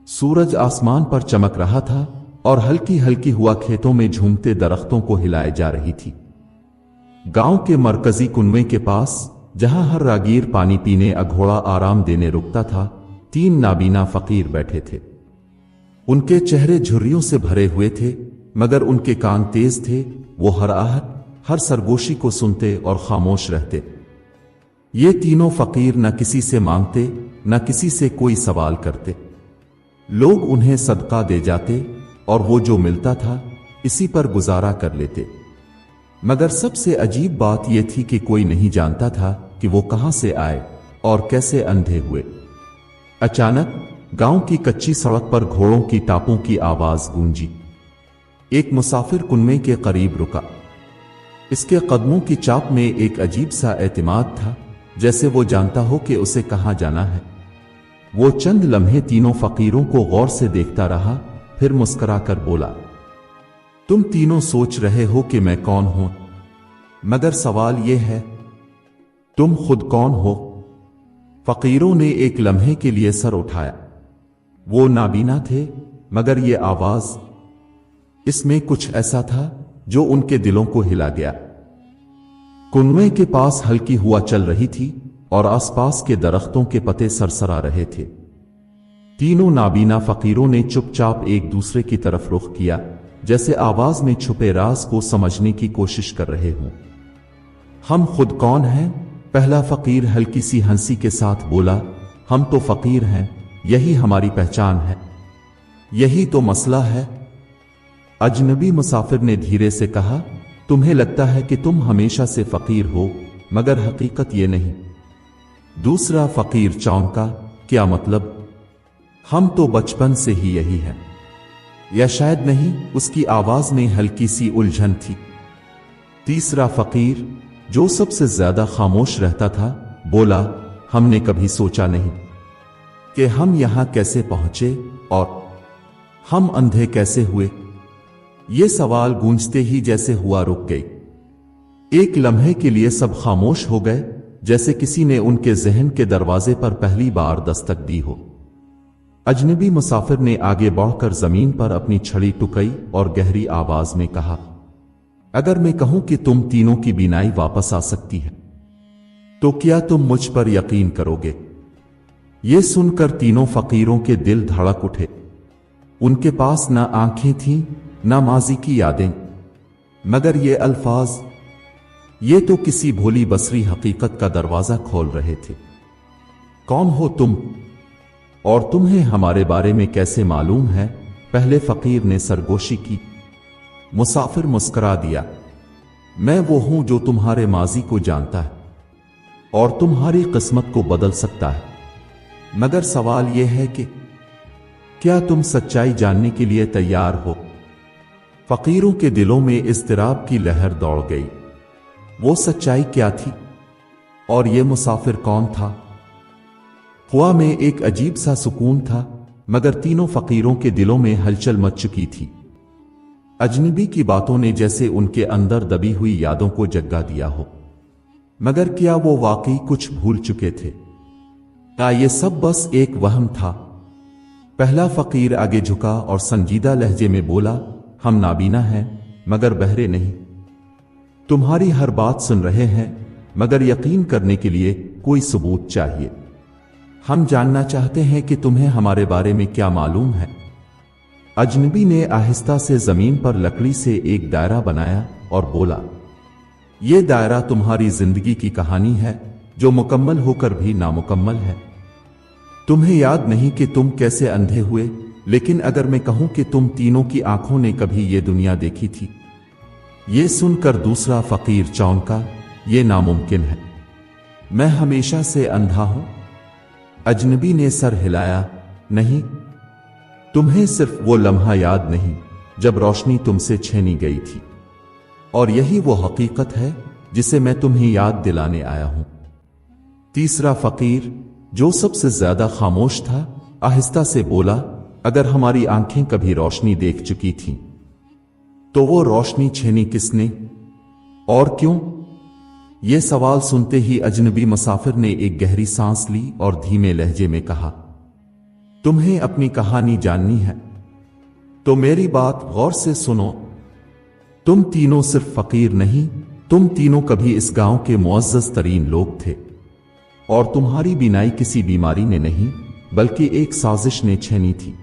सूरज आसमान पर चमक रहा था और हल्की हल्की हुआ खेतों में झूमते दरख्तों को हिलाए जा रही थी। गांव के मरकजी कुनवे के पास, जहां हर रागीर पानी पीने अघोड़ा आराम देने रुकता था, 3 नाबीना फकीर बैठे थे। उनके चेहरे झुर्रियों से भरे हुए थे, मगर उनके कान तेज थे। वो हर आहट, हर सरगोशी को सुनते और खामोश रहते। ये तीनों फकीर न किसी से मांगते, न किसी से कोई सवाल करते। लोग उन्हें सदका दे जाते और वो जो मिलता था इसी पर गुजारा कर लेते। मगर सबसे अजीब बात यह थी कि कोई नहीं जानता था कि वो कहां से आए और कैसे अंधे हुए। अचानक गांव की कच्ची सड़क पर घोड़ों की टापों की आवाज गूंजी। एक मुसाफिर कुनवे के करीब रुका। इसके कदमों की चाप में एक अजीब सा एतमाद था, जैसे वो जानता हो कि उसे कहां जाना है। वो चंद लम्हे तीनों फकीरों को गौर से देखता रहा, फिर मुस्कुराकर बोला, तुम तीनों सोच रहे हो कि मैं कौन हूं, मगर सवाल यह है, तुम खुद कौन हो? फकीरों ने एक लम्हे के लिए सर उठाया। वो नाबीना थे, मगर ये आवाज, इसमें कुछ ऐसा था जो उनके दिलों को हिला गया। कुनवे के पास हल्की हवा चल रही थी और आसपास के दरख्तों के पत्ते सरसरा रहे थे। तीनों नाबीना फकीरों ने चुपचाप एक दूसरे की तरफ रुख किया, जैसे आवाज में छुपे राज को समझने की कोशिश कर रहे हों। हम खुद कौन हैं? पहला फकीर हल्की सी हंसी के साथ बोला, हम तो फकीर हैं, यही हमारी पहचान है, यही तो मसला है। अजनबी मुसाफिर ने धीरे से कहा, तुम्हें लगता है कि तुम हमेशा से फकीर हो, मगर हकीकत ये नहीं। दूसरा फकीर चौंका, क्या मतलब? हम तो बचपन से ही यही हैं। या शायद नहीं, उसकी आवाज में हल्की सी उलझन थी। तीसरा फकीर, जो सबसे ज्यादा खामोश रहता था, बोला, हमने कभी सोचा नहीं कि हम यहां कैसे पहुंचे और हम अंधे कैसे हुए। ये सवाल गूंजते ही जैसे हुआ रुक गई। एक लम्हे के लिए सब खामोश हो गए, जैसे किसी ने उनके जहन के दरवाजे पर पहली बार दस्तक दी हो। अजनबी मुसाफिर ने आगे बढ़कर जमीन पर अपनी छड़ी टुकाई और गहरी आवाज में कहा, अगर मैं कहूं कि तुम तीनों की बीनाई वापस आ सकती है, तो क्या तुम मुझ पर यकीन करोगे? ये सुनकर तीनों फकीरों के दिल धड़क उठे। उनके पास ना आंखें थीं, ना माजी की यादें, मगर ये अल्फाज, ये तो किसी भोली बसरी हकीकत का दरवाजा खोल रहे थे। कौन हो तुम और तुम्हें हमारे बारे में कैसे मालूम है? पहले फकीर ने सरगोशी की। मुसाफिर मुस्कुरा दिया, मैं वो हूं जो तुम्हारे माजी को जानता है और तुम्हारी किस्मत को बदल सकता है। मगर सवाल यह है कि क्या तुम सच्चाई जानने के लिए तैयार हो? फकीरों के दिलों में इज़्तिराब की लहर दौड़ गई। वो सच्चाई क्या थी और ये मुसाफिर कौन था? हुआ में एक अजीब सा सुकून था, मगर तीनों फकीरों के दिलों में हलचल मच चुकी थी। अजनबी की बातों ने जैसे उनके अंदर दबी हुई यादों को जगा दिया हो। मगर क्या वो वाकई कुछ भूल चुके थे? क्या ये सब बस एक वहम था? पहला फकीर आगे झुका और संजीदा लहजे में बोला, हम नाबीना हैं, मगर बहरे नहीं। तुम्हारी हर बात सुन रहे हैं, मगर यकीन करने के लिए कोई सबूत चाहिए। हम जानना चाहते हैं कि तुम्हें हमारे बारे में क्या मालूम है। अजनबी ने आहिस्ता से जमीन पर लकड़ी से एक दायरा बनाया और बोला, यह दायरा तुम्हारी जिंदगी की कहानी है, जो मुकम्मल होकर भी नामुकम्मल है। तुम्हें याद नहीं कि तुम कैसे अंधे हुए, लेकिन अगर मैं कहूं कि तुम तीनों की आंखों ने कभी ये दुनिया देखी थी। ये सुनकर दूसरा फकीर चौंका, ये नामुमकिन है, मैं हमेशा से अंधा हूं। अजनबी ने सर हिलाया, नहीं, तुम्हें सिर्फ वो लम्हा याद नहीं जब रोशनी तुमसे छीनी गई थी, और यही वो हकीकत है जिसे मैं तुम्हें याद दिलाने आया हूं। तीसरा फकीर, जो सबसे ज्यादा खामोश था, आहिस्ता से बोला, अगर हमारी आंखें कभी रोशनी देख चुकी थीं, तो वो रोशनी छीनी किसने और क्यों? ये सवाल सुनते ही अजनबी मुसाफिर ने एक गहरी सांस ली और धीमे लहजे में कहा, तुम्हें अपनी कहानी जाननी है तो मेरी बात गौर से सुनो। तुम तीनों सिर्फ फकीर नहीं, तुम तीनों कभी इस गांव के मुअज़्ज़ज़ तरीन लोग थे, और तुम्हारी बीमारी किसी बीमारी ने नहीं बल्कि एक साजिश ने छीनी थी।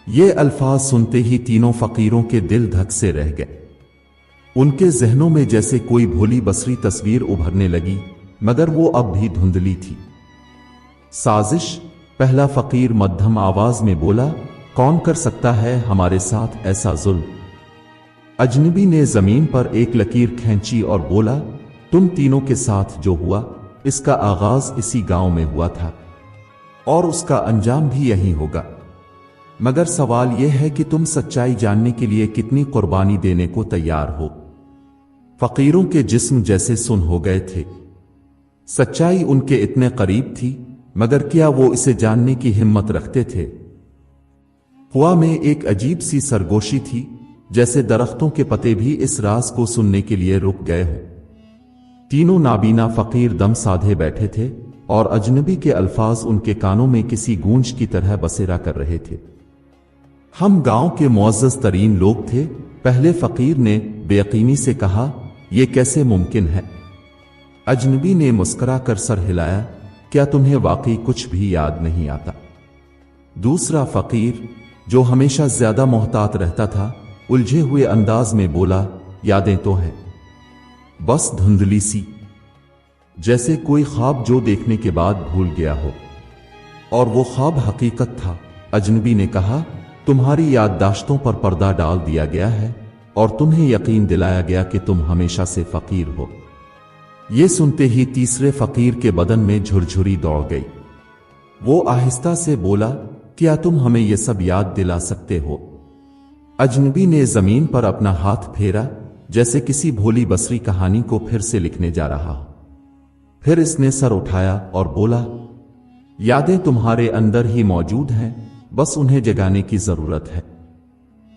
ये अल्फाज सुनते ही तीनों फकीरों के दिल धक से रह गए। उनके जहनों में जैसे कोई भोली बसरी तस्वीर उभरने लगी, मगर वो अब भी धुंधली थी। साजिश? पहला फकीर मध्यम आवाज में बोला, कौन कर सकता है हमारे साथ ऐसा जुल्म? अजनबी ने जमीन पर एक लकीर खींची और बोला, तुम तीनों के साथ जो हुआ इसका आगाज इसी गांव में हुआ था और उसका अंजाम भी यही होगा। मगर सवाल यह है कि तुम सच्चाई जानने के लिए कितनी कुर्बानी देने को तैयार हो। फकीरों के जिस्म जैसे सुन हो गए थे। सच्चाई उनके इतने करीब थी, मगर क्या वो इसे जानने की हिम्मत रखते थे? हवा में एक अजीब सी सरगोशी थी, जैसे दरख्तों के पत्ते भी इस राज को सुनने के लिए रुक गए हों। तीनों नाबीना फकीर दम साधे बैठे थे और अजनबी के अल्फाज उनके कानों में किसी गूंज की तरह बसेरा कर रहे थे। हम गांव के मुअज़्ज़ज़ तरीन लोग थे, पहले फकीर ने बेयकीनी से कहा, यह कैसे मुमकिन है? अजनबी ने मुस्कुरा कर सर हिलाया, क्या तुम्हें वाकई कुछ भी याद नहीं आता? दूसरा फकीर, जो हमेशा ज्यादा मोहतात रहता था, उलझे हुए अंदाज में बोला, यादें तो हैं, बस धुंधली सी, जैसे कोई ख्वाब जो देखने के बाद भूल गया हो, और वो ख्वाब हकीकत था। अजनबी ने कहा, तुम्हारी याददाश्तों पर पर्दा डाल दिया गया है और तुम्हें यकीन दिलाया गया कि तुम हमेशा से फकीर हो। ये सुनते ही तीसरे फकीर के बदन में झुरझुरी दौड़ गई। वो आहिस्ता से बोला, क्या तुम हमें यह सब याद दिला सकते हो? अजनबी ने जमीन पर अपना हाथ फेरा, जैसे किसी भोली बसरी कहानी को फिर से लिखने जा रहा हो। फिर इसने सर उठाया और बोला, यादें तुम्हारे अंदर ही मौजूद हैं, बस उन्हें जगाने की जरूरत है।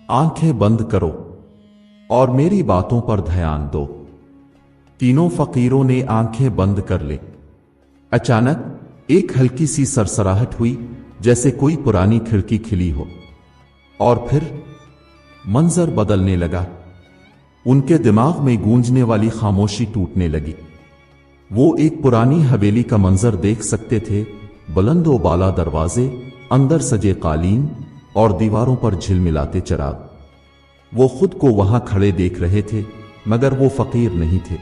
आंखें बंद करो और मेरी बातों पर ध्यान दो। तीनों फकीरों ने आंखें बंद कर ली। अचानक एक हल्की सी सरसराहट हुई, जैसे कोई पुरानी खिड़की खिली हो, और फिर मंजर बदलने लगा। उनके दिमाग में गूंजने वाली खामोशी टूटने लगी। वो एक पुरानी हवेली का मंजर देख सकते थे, बुलंदो बाला दरवाजे, अंदर सजे कालीन और दीवारों पर झिलमिलाते चिराग। वो खुद को वहां खड़े देख रहे थे, मगर वो फकीर नहीं थे।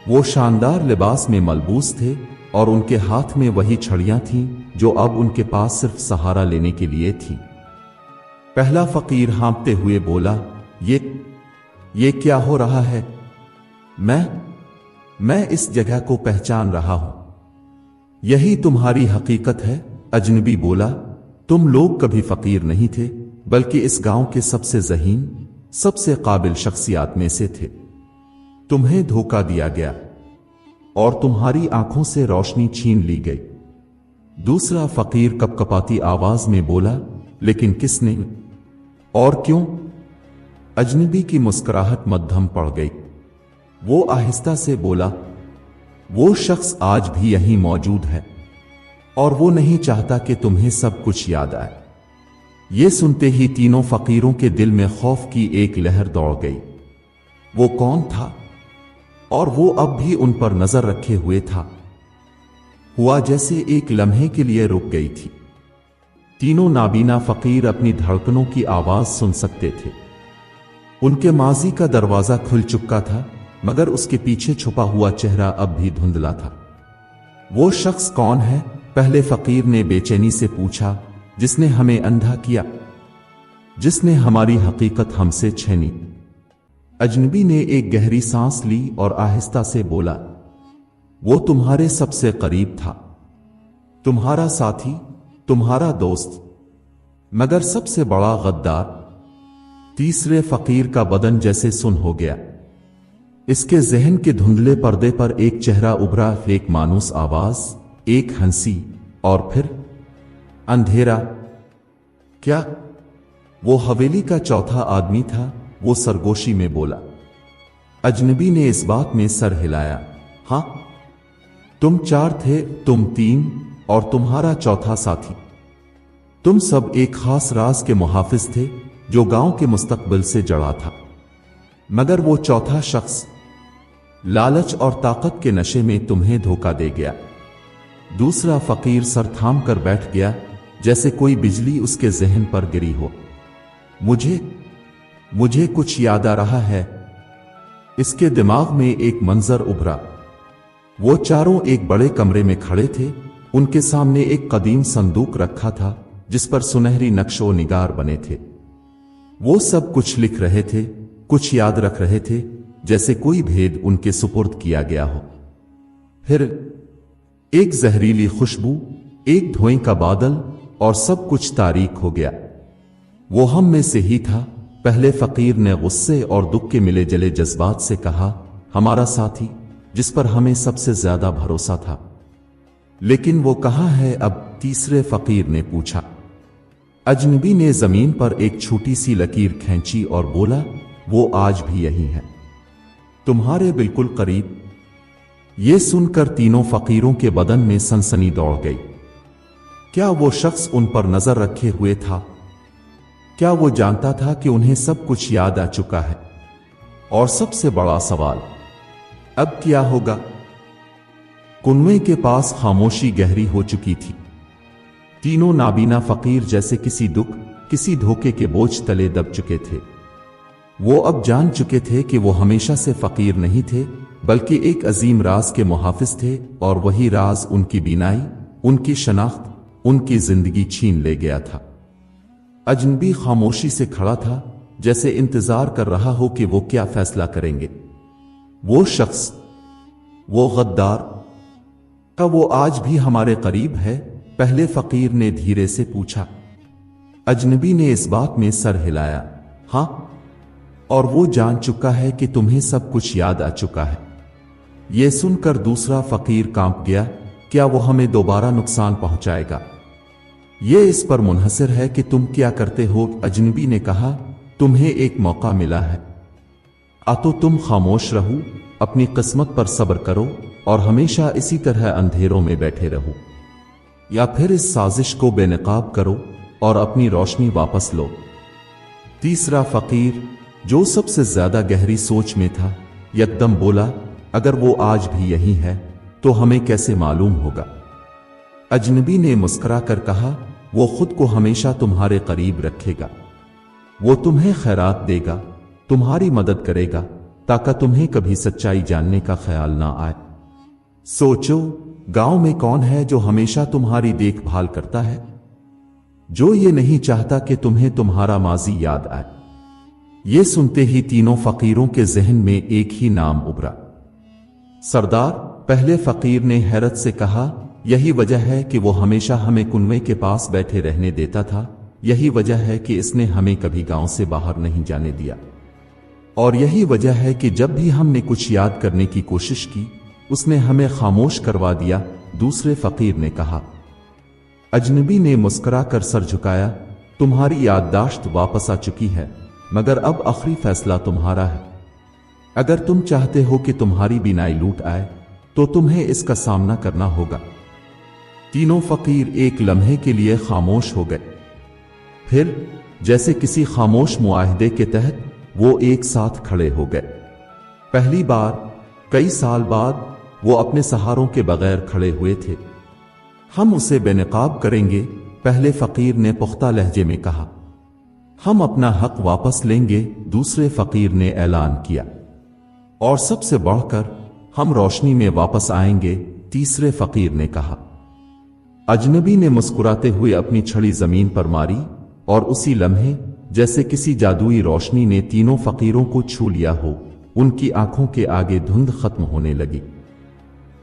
वो शानदार लिबास में मलबूस थे और उनके हाथ में वही छड़ियां थीं जो अब उनके पास सिर्फ सहारा लेने के लिए थी। पहला फकीर हाँफते हुए बोला, ये क्या हो रहा है? मैं इस जगह को पहचान रहा हूं। यही तुम्हारी हकीकत है? अजनबी बोला, तुम लोग कभी फकीर नहीं थे, बल्कि इस गांव के सबसे ज़हीन, सबसे काबिल शख्सियात में से थे। तुम्हें धोखा दिया गया और तुम्हारी आंखों से रोशनी छीन ली गई। दूसरा फकीर कपकपाती आवाज में बोला, लेकिन किसने और क्यों? अजनबी की मुस्कुराहट मद्धम पड़ गई। वो आहिस्ता से बोला, वो शख्स आज भी यहीं मौजूद है और वो नहीं चाहता कि तुम्हें सब कुछ याद आए। ये सुनते ही तीनों फकीरों के दिल में खौफ की एक लहर दौड़ गई। वो कौन था और वो अब भी उन पर नजर रखे हुए था? हुआ जैसे एक लम्हे के लिए रुक गई थी। तीनों नाबीना फकीर अपनी धड़कनों की आवाज सुन सकते थे। उनके माजी का दरवाजा खुल चुका था, मगर उसके पीछे छुपा हुआ चेहरा अब भी धुंधला था। वो शख्स कौन है? पहले फकीर ने बेचैनी से पूछा, जिसने हमें अंधा किया, जिसने हमारी हकीकत हमसे छीनी। अजनबी ने एक गहरी सांस ली और आहिस्ता से बोला, वो तुम्हारे सबसे करीब था, तुम्हारा साथी, तुम्हारा दोस्त, मगर सबसे बड़ा गद्दार। तीसरे फकीर का बदन जैसे सुन हो गया। इसके जहन के धुंधले पर्दे पर एक चेहरा उभरा, एक मानूस आवाज, एक हंसी, और फिर अंधेरा। क्या वो हवेली का चौथा आदमी था? वो सरगोशी में बोला। अजनबी ने इस बात में सर हिलाया। हां, तुम चार थे, तुम तीन और तुम्हारा चौथा साथी। तुम सब एक खास राज के मुहाफिज थे जो गांव के मुस्तकबिल से जड़ा था। मगर वो चौथा शख्स लालच और ताकत के नशे में तुम्हें धोखा दे गया। दूसरा फकीर सर थाम कर बैठ गया जैसे कोई बिजली उसके जहन पर गिरी हो। मुझे कुछ याद आ रहा है। इसके दिमाग में एक मंजर उभरा। वो चारों एक बड़े कमरे में खड़े थे। उनके सामने एक कदीम संदूक रखा था जिस पर सुनहरी नक्शो निगार बने थे। वो सब कुछ लिख रहे थे, कुछ याद रख रहे थे, जैसे कोई भेद उनके सुपुर्द किया गया हो। फिर एक जहरीली खुशबू, एक धुएं का बादल और सब कुछ तारीक हो गया। वो हम में से ही था। पहले फकीर ने गुस्से और दुख के मिले जले जज्बात से कहा, हमारा साथी जिस पर हमें सबसे ज्यादा भरोसा था। लेकिन वो कहाँ है अब? तीसरे फकीर ने पूछा। अजनबी ने जमीन पर एक छोटी सी लकीर खींची और बोला, वो आज भी यही है, तुम्हारे बिल्कुल करीब। ये सुनकर तीनों फकीरों के बदन में सनसनी दौड़ गई। क्या वो शख्स उन पर नजर रखे हुए था? क्या वो जानता था कि उन्हें सब कुछ याद आ चुका है? और सबसे बड़ा सवाल, अब क्या होगा? कुनवे के पास खामोशी गहरी हो चुकी थी। तीनों नाबीना फकीर जैसे किसी दुख, किसी धोखे के बोझ तले दब चुके थे। वो अब जान चुके थे कि वो हमेशा से फकीर नहीं थे, बल्कि एक अजीम राज के मुहाफिज थे, और वही राज उनकी बीनाई, उनकी शनाख्त, उनकी जिंदगी छीन ले गया था। अजनबी खामोशी से खड़ा था, जैसे इंतजार कर रहा हो कि वो क्या फैसला करेंगे। वो शख्स, वो गद्दार, क्या वो आज भी हमारे करीब है? पहले फकीर ने धीरे से पूछा। अजनबी ने इस बात में सर हिलाया। हां, और वो जान चुका है कि तुम्हें सब कुछ याद आ चुका है। यह सुनकर दूसरा फकीर कांप गया। क्या वो हमें दोबारा नुकसान पहुंचाएगा? यह इस पर मुनहसर है कि तुम क्या करते हो। अजनबी ने कहा, तुम्हें एक मौका मिला है, तो तुम खामोश रहो, अपनी किस्मत पर सब्र करो और हमेशा इसी तरह अंधेरों में बैठे रहो, या फिर इस साजिश को बेनकाब करो और अपनी रोशनी वापस लो। तीसरा फकीर, जो सबसे ज्यादा गहरी सोच में था, यकदम बोला, अगर वो आज भी यही है तो हमें कैसे मालूम होगा? अजनबी ने मुस्कुरा कर कहा, वो खुद को हमेशा तुम्हारे करीब रखेगा। वो तुम्हें खैरात देगा, तुम्हारी मदद करेगा, ताकि तुम्हें कभी सच्चाई जानने का ख्याल ना आए। सोचो, गांव में कौन है जो हमेशा तुम्हारी देखभाल करता है, जो ये नहीं चाहता कि तुम्हें तुम्हारा माजी याद आए? ये सुनते ही तीनों फकीरों के जहन में एक ही नाम उभरा। सरदार, पहले फकीर ने हैरत से कहा, यही वजह है कि वो हमेशा हमें कुनवे के पास बैठे रहने देता था। यही वजह है कि इसने हमें कभी गांव से बाहर नहीं जाने दिया। और यही वजह है कि जब भी हमने कुछ याद करने की कोशिश की, उसने हमें खामोश करवा दिया। दूसरे फकीर ने कहा। अजनबी ने मुस्कुरा कर सर झुकाया, तुम्हारी याददाश्त वापस आ चुकी है, मगर अब आखिरी फैसला तुम्हारा है। अगर तुम चाहते हो कि तुम्हारी बीनाई लूट आए, तो तुम्हें इसका सामना करना होगा। तीनों फकीर एक लम्हे के लिए खामोश हो गए। फिर जैसे किसी खामोश मुआहदे के तहत वो एक साथ खड़े हो गए। पहली बार कई साल बाद वो अपने सहारों के बगैर खड़े हुए थे। हम उसे बेनकाब करेंगे, पहले फकीर ने पुख्ता लहजे में कहा। हम अपना हक वापस लेंगे, दूसरे फकीर ने ऐलान किया। और सबसे बढ़कर हम रोशनी में वापस आएंगे, तीसरे फकीर ने कहा। अजनबी ने मुस्कुराते हुए अपनी छड़ी जमीन पर मारी और उसी लम्हे जैसे किसी जादुई रोशनी ने तीनों फकीरों को छू लिया हो, उनकी आंखों के आगे धुंध खत्म होने लगी।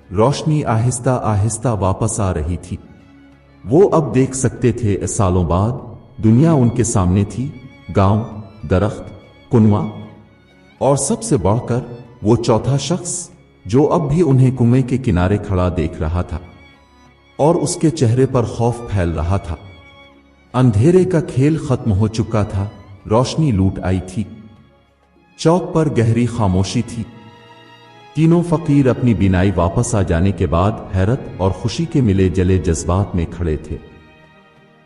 रोशनी आहिस्ता आहिस्ता वापस आ रही थी। वो अब देख सकते थे, सालों बाद दुनिया उनके सामने थी, गांव, दरख्त, कुनवा, और सबसे बढ़कर वो चौथा शख्स जो अब भी उन्हें कुएं के किनारे खड़ा देख रहा था और उसके चेहरे पर खौफ फैल रहा था। अंधेरे का खेल खत्म हो चुका था, रोशनी लूट आई थी। चौक पर गहरी खामोशी थी। तीनों फकीर अपनी बीनाई वापस आ जाने के बाद हैरत और खुशी के मिले जले जज्बात में खड़े थे।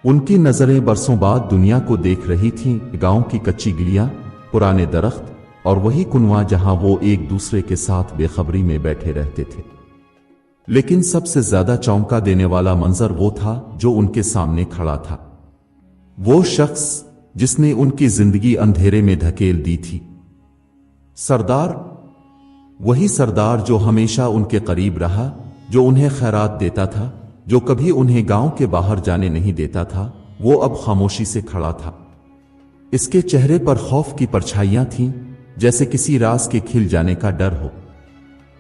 उनकी नजरें बरसों बाद दुनिया को देख रही थीं, गांव की कच्ची गलियां, पुराने दरख्त और वही कुनवा जहां वो एक दूसरे के साथ बेखबरी में बैठे रहते थे। लेकिन सबसे ज्यादा चौंका देने वाला मंजर वो था जो उनके सामने खड़ा था। वो शख्स जिसने उनकी जिंदगी अंधेरे में धकेल दी थी। सरदार, वही सरदार जो हमेशा उनके करीब रहा, जो उन्हें खैरात देता था, जो कभी उन्हें गांव के बाहर जाने नहीं देता था, वो अब खामोशी से खड़ा था। इसके चेहरे पर खौफ की परछाइयां थीं, जैसे किसी राज के खिल जाने का डर हो।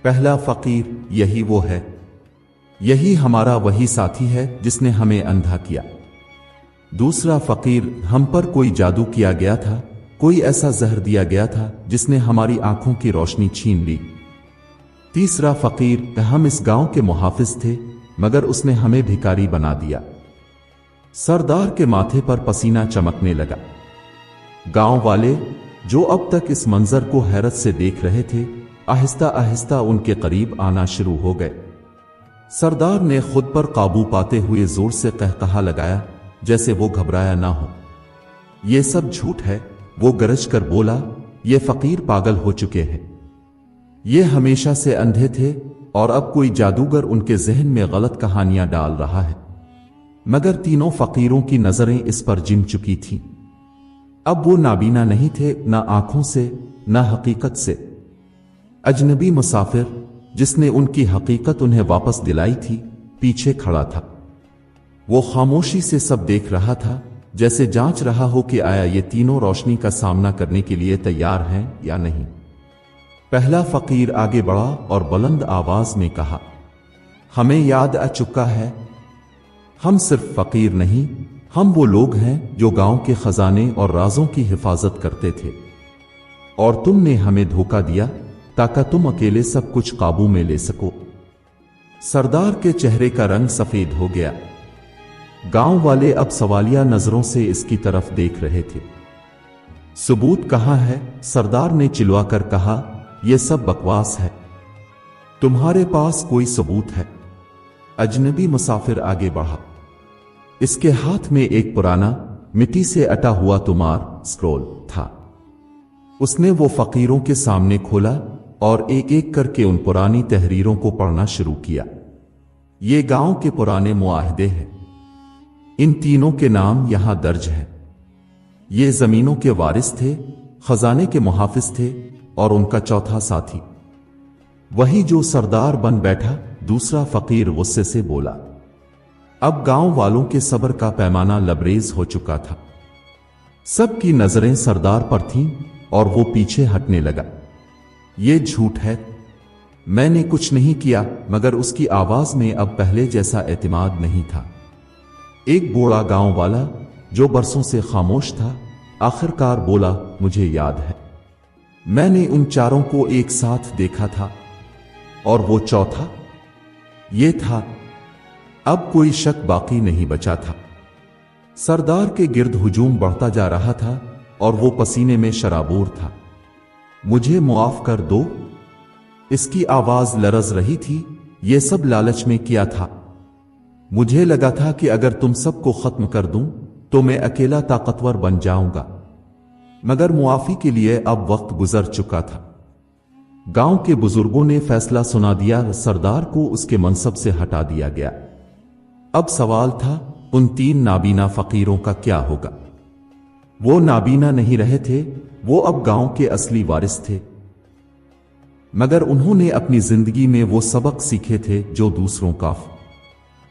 पहला फकीर, यही वो है, यही हमारा वही साथी है जिसने हमें अंधा किया। दूसरा फकीर, हम पर कोई जादू किया गया था, कोई ऐसा जहर दिया गया था जिसने हमारी आंखों की रोशनी छीन ली। तीसरा फकीर, हम इस गांव के मुहाफिज थे मगर उसने हमें भिखारी बना दिया। सरदार के माथे पर पसीना चमकने लगा। गांव वाले जो अब तक इस मंजर को हैरत से देख रहे थे, आहिस्ता आहिस्ता उनके करीब आना शुरू हो गए। सरदार ने खुद पर काबू पाते हुए जोर से कहकहा लगाया, जैसे वो घबराया ना हो। ये सब झूठ है, वो गरज कर बोला, ये फकीर पागल हो चुके हैं। ये हमेशा से अंधे थे और अब कोई जादूगर उनके जहन में गलत कहानियां डाल रहा है। मगर तीनों फकीरों की नजरें इस पर जिम चुकी थीं। अब वो नाबीना नहीं थे, ना आंखों से, ना हकीकत से। अजनबी मुसाफिर जिसने उनकी हकीकत उन्हें वापस दिलाई थी, पीछे खड़ा था। वो खामोशी से सब देख रहा था, जैसे जांच रहा हो कि आया ये तीनों रोशनी का सामना करने के लिए तैयार हैं या नहीं। पहला फकीर आगे बढ़ा और बुलंद आवाज में कहा, हमें याद आ चुका है, हम सिर्फ फकीर नहीं, हम वो लोग हैं जो गांव के खजाने और राजों की हिफाजत करते थे, और तुमने हमें धोखा दिया ताकि तुम अकेले सब कुछ काबू में ले सको। सरदार के चेहरे का रंग सफेद हो गया। गांव वाले अब सवालिया नजरों से इसकी तरफ देख रहे थे। सबूत कहां है? सरदार ने चिल्लाकर कहा, यह सब बकवास है, तुम्हारे पास कोई सबूत है? अजनबी मुसाफिर आगे बढ़ा। इसके हाथ में एक पुराना मिट्टी से अटा हुआ तुमार स्क्रोल था। उसने वो फकीरों के सामने खोला और एक एक करके उन पुरानी तहरीरों को पढ़ना शुरू किया। ये गांव के पुराने मुआहदे हैं। इन तीनों के नाम यहां दर्ज हैं। ये जमीनों के वारिस थे, खजाने के मुहाफिज थे और उनका चौथा साथी वही जो सरदार बन बैठा। दूसरा फकीर गुस्से से बोला। अब गांव वालों के सब्र का पैमाना लबरेज हो चुका था। सबकी नजरें सरदार पर थीं और वो पीछे हटने लगा। ये झूठ है, मैंने कुछ नहीं किया। मगर उसकी आवाज में अब पहले जैसा एतमाद नहीं था। एक बूढ़ा गांव वाला जो बरसों से खामोश था, आखिरकार बोला, मुझे याद है, मैंने उन चारों को एक साथ देखा था, और वो चौथा ये था। अब कोई शक बाकी नहीं बचा था। सरदार के गिर्द हुजूम बढ़ता जा रहा था और वो पसीने में शराबोर था। मुझे मुआफ कर दो, इसकी आवाज लरज रही थी। ये सब लालच में किया था। मुझे लगा था कि अगर तुम सबको खत्म कर दूं तो मैं अकेला ताकतवर बन जाऊंगा, मगर मुआफी के लिए अब वक्त गुजर चुका था। गांव के बुजुर्गों ने फैसला सुना दिया, सरदार को उसके मनसब से हटा दिया गया। अब सवाल था, उन तीन नाबीना फकीरों का क्या होगा? वो नाबीना नहीं रहे थे, वो अब गांव के असली वारिस थे। मगर उन्होंने अपनी जिंदगी में वो सबक सीखे थे जो दूसरों का